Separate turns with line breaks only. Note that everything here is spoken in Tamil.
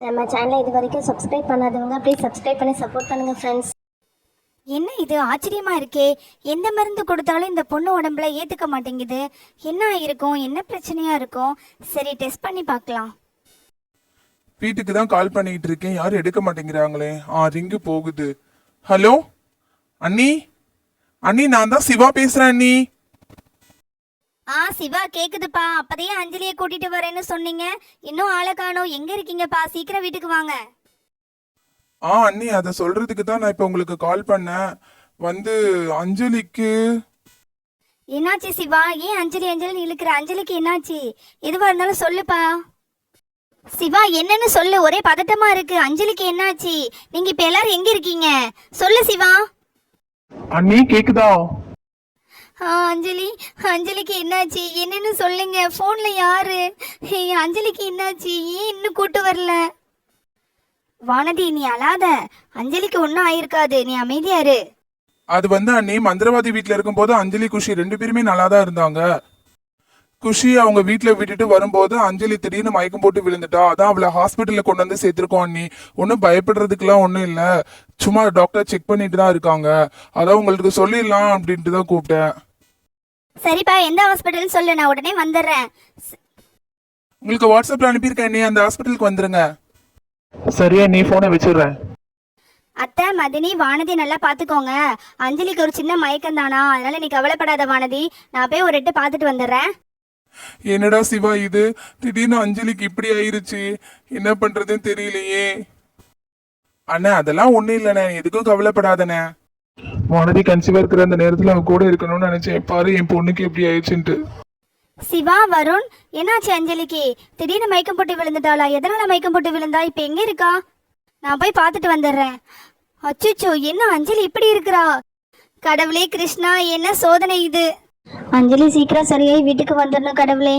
நம்ம சேனலை இது வரைக்கும் சப்ஸ்கிரைப் பண்ணாதவங்க ப்ளீஸ் சப்ஸ்கிரைப் பண்ணி சப்போர்ட் பண்ணுங்க ஃப்ரெண்ட்ஸ்.
என்ன இது ஆச்சரியமா இருக்கே. எந்த மருந்து கொடுத்தாலும் இந்த பொண்ணு உடம்புல ஏத்துக்க மாட்டேங்குது. என்ன ஆயிருக்கும், என்ன பிரச்சனையா இருக்கும்? சரி, டெஸ்ட் பண்ணி பார்க்கலாம்.
வீட்டுக்கு தான் கால் பண்ணிட்டு இருக்கேன், யாரும் எடுக்க மாட்டேங்கிறாங்களே. ரிங்கு போகுது. ஹலோ அண்ணி, அண்ணி நான் தான் சிவா பேசுறேன் அண்ணி.
சிவா கேக்குதுப்பா. அப்பதையே அஞ்சலியை கூட்டிட்டு வரேன்னு சொன்னீங்க, இன்னும் ஆளை காணோம். எங்க இருக்கீங்கப்பா? சீக்கிரம் வீட்டுக்கு வாங்க.
அண்ணி அதை சொல்றதுக்கு தான் நான் இப்ப உங்களுக்கு கால் பண்ணேன். வந்து அஞ்சலிக்கு
என்னாச்சு சிவா? ஏன் அஞ்சலி அஞ்சலின்னு இழுக்கிற? அஞ்சலிக்கு என்னாச்சு? எதுவா இருந்தாலும் சொல்லுப்பா. சிவா என்னன்னு சொல்லு, ஒரே பதட்டமா இருக்கு. அஞ்சலிக்கு என்னாச்சு? நீங்க இப்ப எல்லாரும் எங்க இருக்கீங்க? சொல்லு சிவா.
அண்ணி கேக்குதா?
அஞ்சலி, அஞ்சலிக்கு என்னாச்சு? என்னன்னு சொல்லுங்க. போன்ல யாரு? அஞ்சலிக்கு என்னாச்சு? ஏன் இன்னும் கூட்டு வரல? வானதி, நீ அழாத. அஞ்சலிக்கு ஒன்னும் ஆயிருக்காது, நீ அமைதியா இரு.
அது வந்து அண்ணி மந்திரவாதி வீட்டுல இருக்கும்போது அஞ்சலி குஷி 2 பேருமே நல்லா தான் இருந்தாங்க. குஷி அவங்க வீட்டுல விட்டுட்டு வரும்போது அஞ்சலி திடீர்னு மயக்கம் போட்டு விழுந்துட்டா. அதான் அவளை ஹாஸ்பிட்டல்ல கொண்டு வந்து சேர்த்திருக்கோம் அண்ணி. ஒன்னும் பயப்படுறதுக்குலாம் ஒன்றும் இல்லை, சும்மா டாக்டர் செக் பண்ணிட்டு தான் இருக்காங்க. அதான் உங்களுக்கு சொல்லிடலாம் அப்படின்ட்டு தான் கூப்பிட்டேன்.
சரிப்பா, எந்த ஹாஸ்பிட்டல் சொல்லு, நான் உடனே வந்துடுறேன்.
உங்களுக்கு வாட்ஸ்அப்ல அனுப்பியிருக்கேன் அண்ணி, அந்த ஹாஸ்பிட்டலுக்கு வந்துருங்க. சரியா, நீ போனை வச்சிடுறேன்.
அத்தை, மதினி, வானதி நல்லா பாத்துக்கோங்க. அஞ்சலிக்கு ஒரு சின்ன மயக்கம் தானா, அதனால நீ கவலைப்படாத வானதி. நான் போய் ஒரு எட்டு பார்த்துட்டு வந்துடுறேன்.
என்னடா சிவா இது, திடீர்னு அஞ்சலிக்கு இப்படி ஆயிருச்சு, என்ன பண்றதுன்னு தெரியலையே. அண்ணா அதெல்லாம் ஒண்ணும் இல்லைண்ணே, எதுக்கும் கவலைப்படாதண்ணே. வானதி கன்சீவா இருக்கிற அந்த நேரத்துல அவன் கூட இருக்கணும்னு நினைச்சேன். பாரு என் பொண்ணுக்கு எப்படி ஆயிடுச்சுன்ட்டு.
சிவா, வருண், என்னாச்சு அஞ்சலிக்கு? திடீர்னு மயக்கம் போட்டு விழுந்துட்டாளா? எதனால மயக்கம் போட்டு விழுந்தா? இப்ப எங்க இருக்கா? நான் போய் பார்த்துட்டு வந்துடுறேன். அச்சுச்சோ, என்ன அஞ்சலி இப்படி இருக்கிறா? கடவுளே கிருஷ்ணா, என்ன சோதனை இது?
அஞ்சலி சீக்கிரம் சரியாய் வீட்டுக்கு வந்துடணும் கடவுளே.